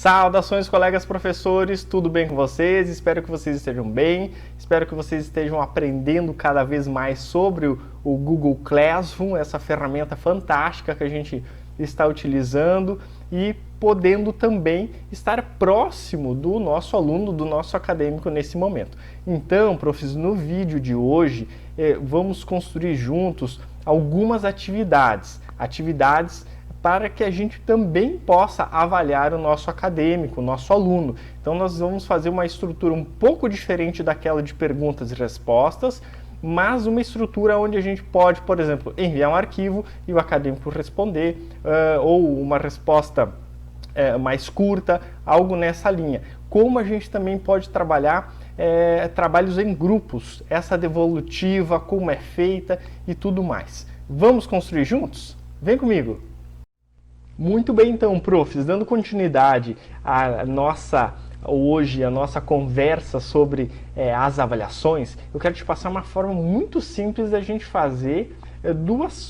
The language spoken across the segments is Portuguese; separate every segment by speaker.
Speaker 1: Saudações, colegas professores, tudo bem com vocês? Espero que vocês estejam bem, espero que vocês estejam aprendendo cada vez mais sobre o Google Classroom, essa ferramenta fantástica que a gente está utilizando e podendo também estar próximo do nosso aluno, do nosso acadêmico nesse momento. Então, professores, no vídeo de hoje, vamos construir juntos algumas atividades para que a gente também possa avaliar o nosso acadêmico, o nosso aluno. Então nós vamos fazer uma estrutura um pouco diferente daquela de perguntas e respostas, mas uma estrutura onde a gente pode, por exemplo, enviar um arquivo e o acadêmico responder, ou uma resposta mais curta, algo nessa linha. Como a gente também pode trabalhar trabalhos em grupos, essa devolutiva, como é feita e tudo mais. Vamos construir juntos? Vem comigo! Muito bem, então, profs, dando continuidade à nossa conversa sobre as avaliações, eu quero te passar uma forma muito simples da gente fazer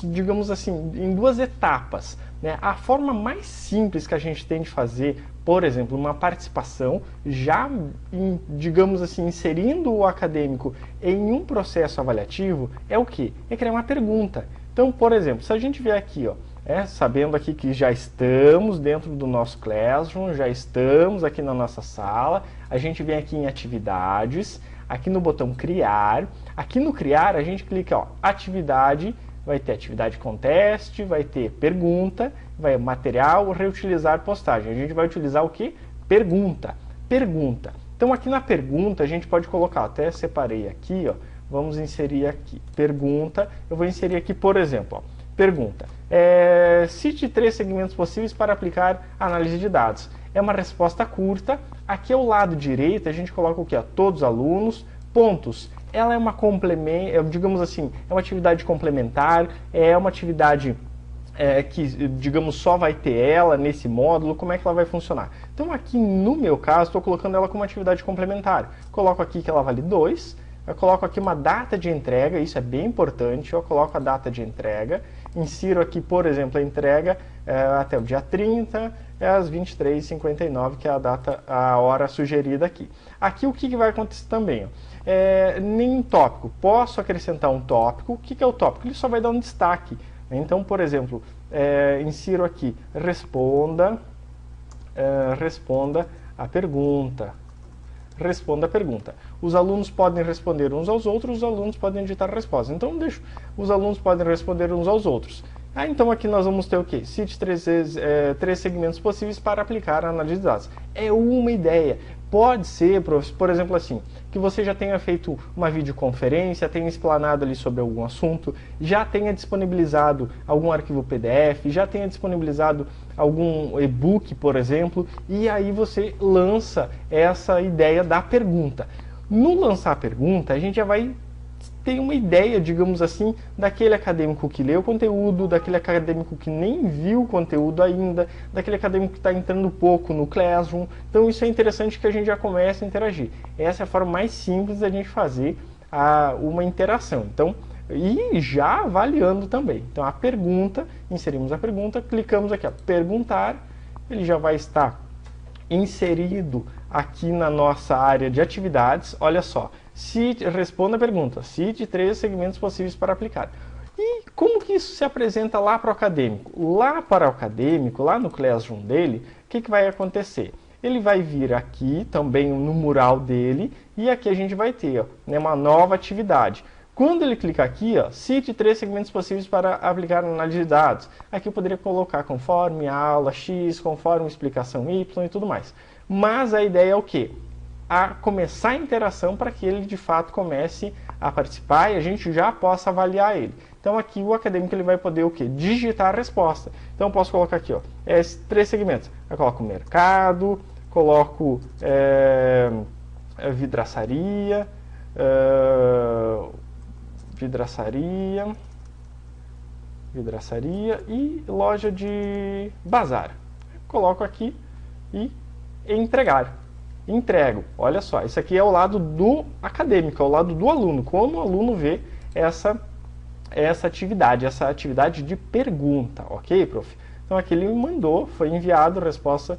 Speaker 1: digamos assim, em duas etapas, né? A forma mais simples que a gente tem de fazer, por exemplo, uma participação, digamos assim, inserindo o acadêmico em um processo avaliativo, é o quê? É criar uma pergunta. Então, por exemplo, se a gente vier aqui, ó, sabendo aqui que já estamos dentro do nosso Classroom, já estamos aqui na nossa sala, a gente vem aqui em atividades, aqui no botão criar, aqui no criar a gente clica, ó, atividade, vai ter atividade com teste, vai ter pergunta, vai material, reutilizar postagem. A gente vai utilizar o que? Pergunta. Então aqui na pergunta a gente pode colocar, até separei aqui, ó, vamos inserir aqui, pergunta, eu vou inserir aqui, por exemplo, ó, pergunta, cite 3 segmentos possíveis para aplicar análise de dados. É uma resposta curta, aqui ao lado direito a gente coloca o que? Todos os alunos, pontos. Ela é uma digamos assim, é uma atividade complementar, é uma atividade que, digamos, só vai ter ela nesse módulo, como é que ela vai funcionar? Então aqui no meu caso, estou colocando ela como atividade complementar. Coloco aqui que ela vale 2, eu coloco aqui uma data de entrega, isso é bem importante, eu coloco a data de entrega, insiro aqui, por exemplo, a entrega até o dia 30, às 23h59, que é a hora sugerida aqui. Aqui o que vai acontecer também? Nenhum tópico, posso acrescentar um tópico. O que é o tópico? Ele só vai dar um destaque. Então, por exemplo, insiro aqui, responda a pergunta. Responda a pergunta. Os alunos podem responder uns aos outros, os alunos podem editar a resposta. Então, os alunos podem responder uns aos outros. Então aqui nós vamos ter o quê? Cite 3 segmentos possíveis para aplicar a análise de dados. É uma ideia. Pode ser, por exemplo, assim, que você já tenha feito uma videoconferência, tenha explanado ali sobre algum assunto, já tenha disponibilizado algum arquivo PDF, já tenha disponibilizado algum e-book, por exemplo, e aí você lança essa ideia da pergunta. No lançar a pergunta, a gente já vai ter uma ideia, digamos assim, daquele acadêmico que leu o conteúdo, daquele acadêmico que nem viu o conteúdo ainda, daquele acadêmico que está entrando pouco no Classroom. Então isso é interessante que a gente já comece a interagir. Essa é a forma mais simples da gente fazer uma interação. Então, e já avaliando também. Então a pergunta, inserimos a pergunta, clicamos aqui, ó, perguntar, ele já vai estar inserido aqui na nossa área de atividades. Olha só, responda a pergunta, cite 3 segmentos possíveis para aplicar. E como que isso se apresenta lá para o acadêmico? Lá para o acadêmico, lá no Classroom dele, o que vai acontecer? Ele vai vir aqui também no mural dele e aqui a gente vai ter, ó, uma nova atividade. Quando ele clicar aqui, ó, cite 3 segmentos possíveis para aplicar análise de dados. Aqui eu poderia colocar conforme a aula X, conforme a explicação Y e tudo mais. Mas a ideia é o quê? A começar a interação para que ele de fato comece a participar e a gente já possa avaliar ele. Então aqui o acadêmico ele vai poder o quê? Digitar a resposta. Então eu posso colocar aqui, ó, 3 segmentos. Eu coloco mercado, coloco vidraçaria, e loja de bazar. Coloco aqui e entregar. Entrego. Olha só, isso aqui é o lado do acadêmico, é o lado do aluno. Como o aluno vê essa atividade de pergunta, ok, prof? Então aqui ele me mandou, foi enviado a resposta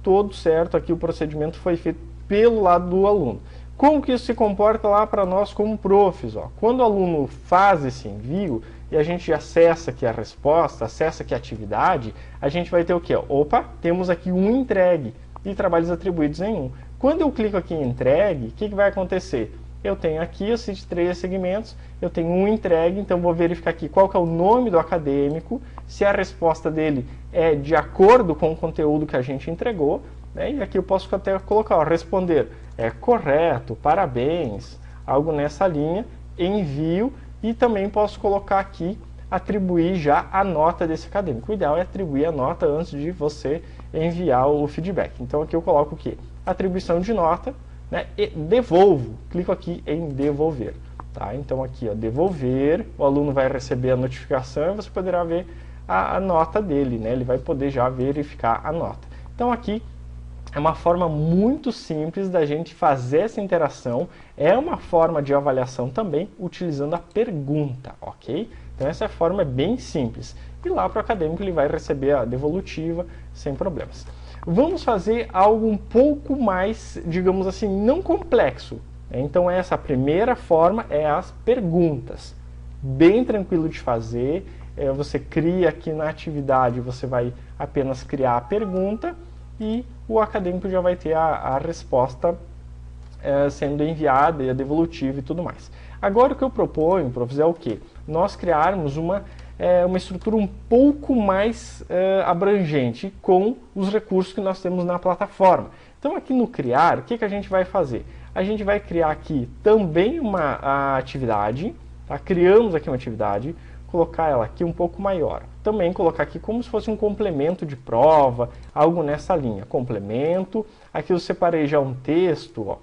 Speaker 1: todo certo, aqui o procedimento foi feito pelo lado do aluno. Como que isso se comporta lá para nós como profs? Ó? Quando o aluno faz esse envio e a gente acessa aqui a resposta, acessa aqui a atividade, a gente vai ter o quê? Opa, temos aqui um entregue e trabalhos atribuídos em um. Quando eu clico aqui em entregue, o que vai acontecer? Eu tenho aqui esses 3 segmentos, eu tenho um entregue, então vou verificar aqui qual que é o nome do acadêmico, se a resposta dele é de acordo com o conteúdo que a gente entregou, né? E aqui eu posso até colocar, ó, responder é correto, parabéns, algo nessa linha, envio, e também posso colocar aqui, atribuir já a nota desse acadêmico. O ideal é atribuir a nota antes de você enviar o feedback. Então aqui eu coloco o quê? Atribuição de nota, né? E devolvo, clico aqui em devolver. Tá? Então aqui, ó, devolver, o aluno vai receber a notificação e você poderá ver a nota dele, né? Ele vai poder já verificar a nota. Então aqui é uma forma muito simples da gente fazer essa interação, é uma forma de avaliação também utilizando a pergunta, ok? Então essa forma é bem simples. E lá para o acadêmico ele vai receber a devolutiva sem problemas. Vamos fazer algo um pouco mais, digamos assim, não complexo. Então essa primeira forma é as perguntas. Bem tranquilo de fazer, você cria aqui na atividade, você vai apenas criar a pergunta e o acadêmico já vai ter a resposta sendo enviada e a devolutiva e tudo mais. Agora o que eu proponho, professor, é o quê? Nós criarmos uma estrutura um pouco mais abrangente com os recursos que nós temos na plataforma. Então aqui no criar, o que a gente vai fazer? A gente vai criar aqui também uma atividade, tá? Criamos aqui uma atividade, colocar ela aqui um pouco maior. Também colocar aqui como se fosse um complemento de prova, algo nessa linha. Complemento, aqui eu separei já um texto, ó,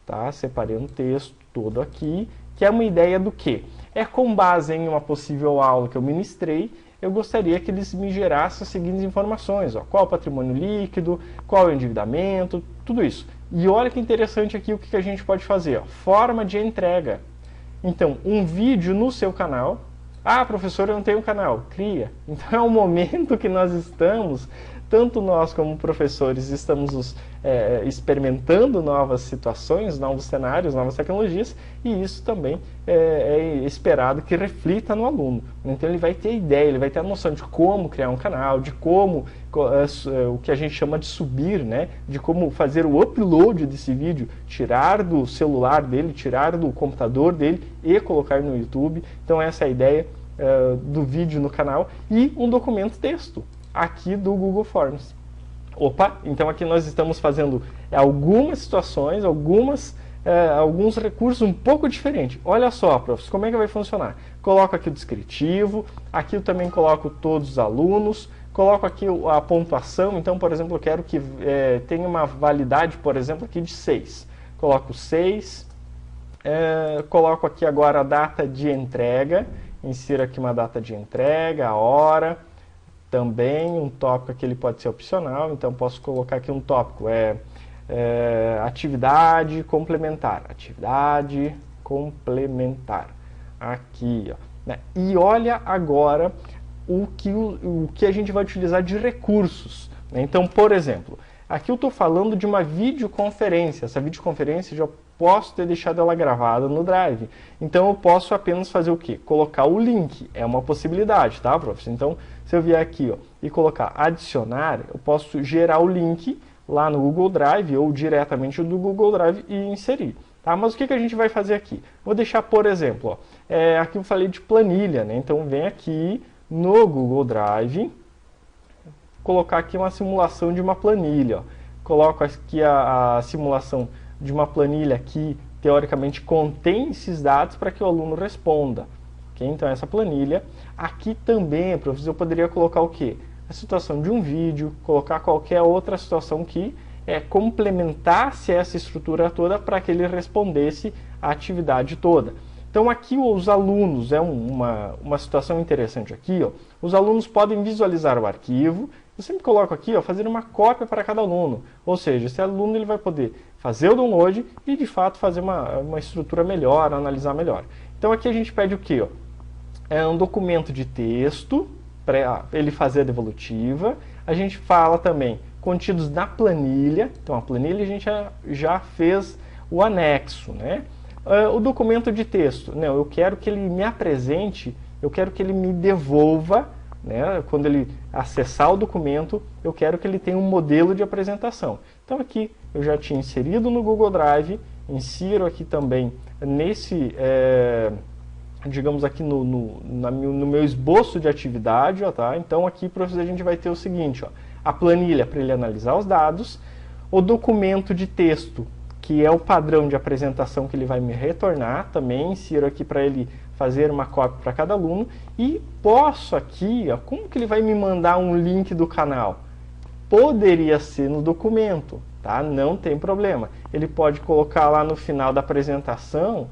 Speaker 1: tá? Separei um texto todo aqui, que é uma ideia do quê? É com base em uma possível aula que eu ministrei, eu gostaria que eles me gerassem as seguintes informações, ó, qual é o patrimônio líquido, qual é o endividamento, tudo isso. E olha que interessante aqui o que a gente pode fazer, ó, forma de entrega. Então, um vídeo no seu canal. Ah, professor, eu não tenho canal. Cria. Então é um momento que nós estamos, tanto nós como professores, estamos experimentando novas situações, novos cenários, novas tecnologias, e isso também é esperado que reflita no aluno. Então ele vai ter ideia, ele vai ter a noção de como criar um canal, de como, o que a gente chama de subir, né? De como fazer o upload desse vídeo, tirar do celular dele, tirar do computador dele e colocar no YouTube. Então essa é a ideia do vídeo no canal, e um documento texto aqui do Google Forms. Opa, então aqui nós estamos fazendo algumas situações, alguns recursos um pouco diferentes. Olha só, professor, como é que vai funcionar? Coloco aqui o descritivo, aqui eu também coloco todos os alunos, coloco aqui a pontuação. Então, por exemplo, eu quero que tenha uma validade, por exemplo, aqui de 6. Coloco 6, coloco aqui agora a data de entrega, insiro aqui uma data de entrega, a hora, também um tópico que ele pode ser opcional, então posso colocar aqui um tópico, atividade complementar, aqui, ó, né? E olha agora o que a gente vai utilizar de recursos, né? Então, por exemplo, aqui eu estou falando de uma videoconferência, essa videoconferência já posso ter deixado ela gravada no Drive, então eu posso apenas fazer o quê? Colocar o link, é uma possibilidade, tá, professor? Então, se eu vier aqui, ó, e colocar adicionar, eu posso gerar o link lá no Google Drive ou diretamente do Google Drive e inserir. Tá? Mas o que a gente vai fazer aqui? Vou deixar, por exemplo, ó, aqui eu falei de planilha, né? Então vem aqui no Google Drive, colocar aqui uma simulação de uma planilha. Ó. Coloco aqui a simulação de uma planilha que teoricamente contém esses dados para que o aluno responda. Okay? Então essa planilha. Aqui também, professor, eu poderia colocar o quê? A situação de um vídeo, colocar qualquer outra situação que complementasse essa estrutura toda para que ele respondesse a atividade toda. Então aqui os alunos, uma situação interessante aqui, ó, os alunos podem visualizar o arquivo. Eu sempre coloco aqui, ó, fazer uma cópia para cada aluno, ou seja, esse aluno ele vai poder fazer o download e de fato fazer uma estrutura melhor, analisar melhor. Então aqui a gente pede o quê? Ó? É um documento de texto, para ele fazer a devolutiva. A gente fala também contidos na planilha. Então, a planilha a gente já fez o anexo, né? O documento de texto. Não, eu quero que ele me apresente, eu quero que ele me devolva, né? Quando ele acessar o documento, eu quero que ele tenha um modelo de apresentação. Então, aqui eu já tinha inserido no Google Drive, insiro aqui também nesse... digamos aqui no meu esboço de atividade, ó, tá? Então aqui, professor, a gente vai ter o seguinte, ó, a planilha para ele analisar os dados, o documento de texto, que é o padrão de apresentação que ele vai me retornar, também insiro aqui para ele fazer uma cópia para cada aluno, e posso aqui, ó, como que ele vai me mandar um link do canal? Poderia ser no documento, tá? Não tem problema. Ele pode colocar lá no final da apresentação,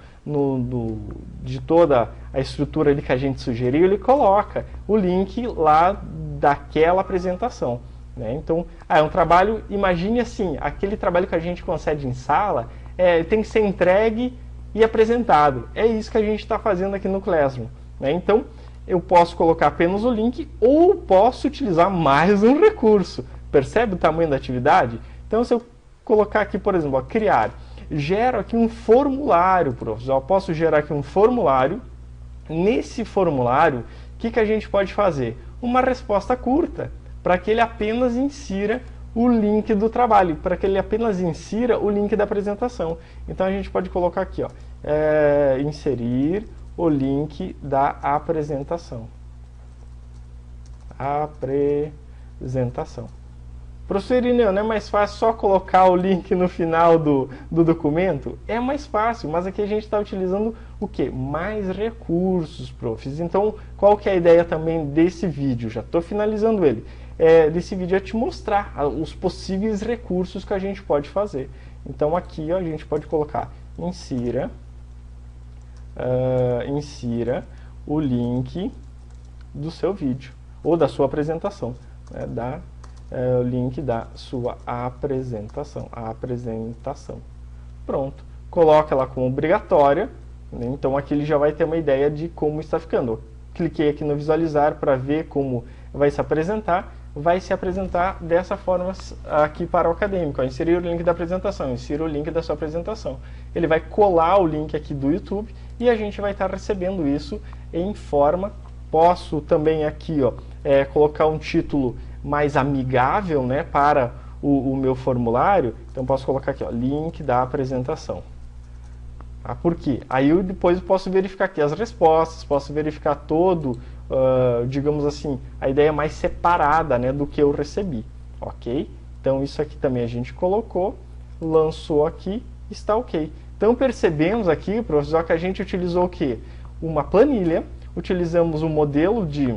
Speaker 1: de toda a estrutura ali que a gente sugeriu, ele coloca o link lá daquela apresentação, né? Então, é um trabalho, imagine assim, aquele trabalho que a gente concede em sala, tem que ser entregue e apresentado. É isso que a gente está fazendo aqui no Classroom, né? Então, eu posso colocar apenas o link ou posso utilizar mais um recurso. Percebe o tamanho da atividade? Então, se eu colocar aqui, por exemplo, ó, criar, gero aqui um formulário, professor. Eu posso gerar aqui um formulário. Nesse formulário, o que a gente pode fazer? Uma resposta curta, para que ele apenas insira o link do trabalho, para que ele apenas insira o link da apresentação. Então, a gente pode colocar aqui, ó, inserir o link da apresentação. Apresentação. Professor Irineu, não é mais fácil só colocar o link no final do documento? É mais fácil, mas aqui a gente está utilizando o quê? Mais recursos, profs. Então, qual que é a ideia também desse vídeo? Já estou finalizando ele. Desse vídeo é te mostrar os possíveis recursos que a gente pode fazer. Então, aqui ó, a gente pode colocar insira o link do seu vídeo, ou da sua apresentação, né, o link da sua apresentação. Pronto. Coloca ela como obrigatória, né? Então aqui ele já vai ter uma ideia de como está ficando. Eu cliquei aqui no visualizar para ver como vai se apresentar. Vai se apresentar dessa forma aqui para o acadêmico. Inserir o link da apresentação, insira o link da sua apresentação. Ele vai colar o link aqui do YouTube e a gente vai estar recebendo isso em forma. Posso também aqui ó, colocar um título mais amigável, né, para o meu formulário. Então posso colocar aqui, ó, link da apresentação. Por quê? Aí eu depois posso verificar aqui as respostas, posso verificar todo, digamos assim, a ideia mais separada, né, do que eu recebi, ok? Então isso aqui também a gente colocou, lançou aqui, está ok. Então percebemos aqui, professor, que a gente utilizou o quê? Uma planilha, utilizamos um modelo de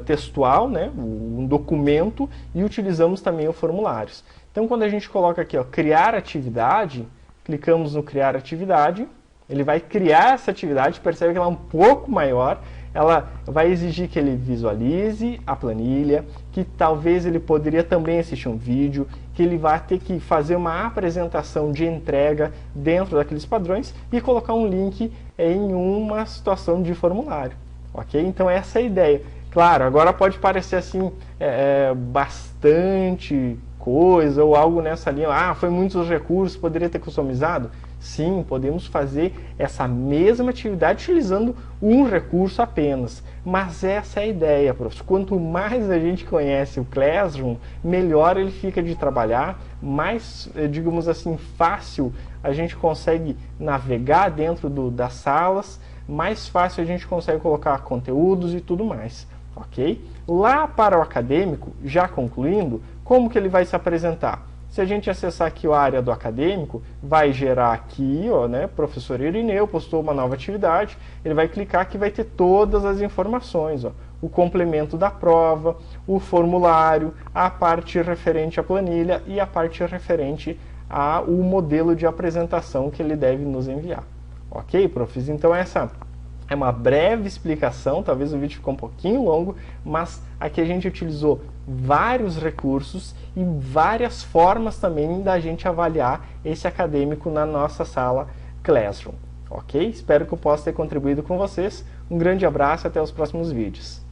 Speaker 1: textual, né, um documento, e utilizamos também os formulários. Então, quando a gente coloca aqui, ó, criar atividade, clicamos no criar atividade, ele vai criar essa atividade, percebe que ela é um pouco maior, ela vai exigir que ele visualize a planilha, que talvez ele poderia também assistir um vídeo, que ele vai ter que fazer uma apresentação de entrega dentro daqueles padrões e colocar um link em uma situação de formulário. Ok? Então essa é a ideia. Claro, agora pode parecer assim, bastante coisa ou algo nessa linha. Foi muitos recursos, poderia ter customizado? Sim, podemos fazer essa mesma atividade utilizando um recurso apenas. Mas essa é a ideia, professor. Quanto mais a gente conhece o Classroom, melhor ele fica de trabalhar, mais, digamos assim, fácil a gente consegue navegar dentro das salas, mais fácil a gente consegue colocar conteúdos e tudo mais, ok? Lá para o acadêmico, já concluindo, como que ele vai se apresentar? Se a gente acessar aqui a área do acadêmico, vai gerar aqui, ó, né, professor Irineu postou uma nova atividade, ele vai clicar que vai ter todas as informações, ó, o complemento da prova, o formulário, a parte referente à planilha e a parte referente ao modelo de apresentação que ele deve nos enviar. Ok, profs? Então essa é uma breve explicação, talvez o vídeo ficou um pouquinho longo, mas aqui a gente utilizou vários recursos e várias formas também da gente avaliar esse acadêmico na nossa sala Classroom. Ok? Espero que eu possa ter contribuído com vocês. Um grande abraço e até os próximos vídeos.